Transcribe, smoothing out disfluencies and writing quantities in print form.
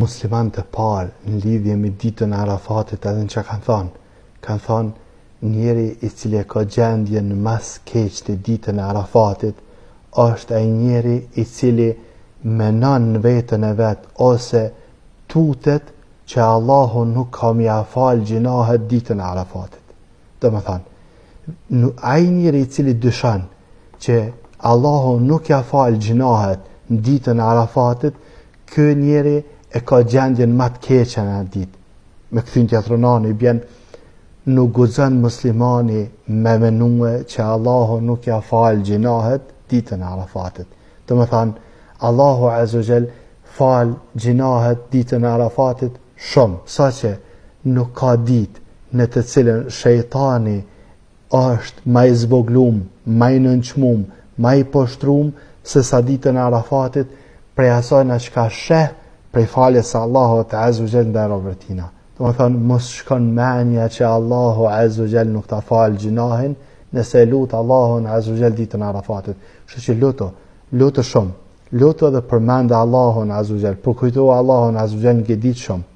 musliman të parë në lidhje me ditën e Arafatit edhe në që kanë thonë njeri i cili e ka gjendjen mas keq të ditën e Arafatit është ai njeri i cili menon në vetën e vet ose tutet që Allahu nuk ka mja fal gjinahet ditën e Arafatit. Do më thonë, ai njeri i cili dyshan që Allahu nuk ja fal gjinahet në ditën e Arafatit, ky njeri e ka gjendjen më të keqe në atë ditë. Me këthyn tjetronani bjen, nuk guxon muslimani me menue që Allahu nuk ja fal gjinahet ditën e Arafatit. Do më thonë, Allahu Azza wa Jall fal gjinahet ditën e Arafatit shumë, saqë nuk ka ditë në të cilën shejtani është më i zvoglum, më i nënçmum, më i poshtrum se sa ditën e Arafatit, prej asaj na çka sheh prej faljes së Allahut Azza wa Jall ndaj robëve të tij. Do të thonë mos shkon menja që Allahu Azza wa Jall nuk ta fal gjinahin nëse lut Allahun Azza wa Jall ditën e Arafatit. Kështu që luto shumë. Luto edhe përmend Allahun Azza wa Jall, përkujto Allahun Azza wa Jall në ditë shumë.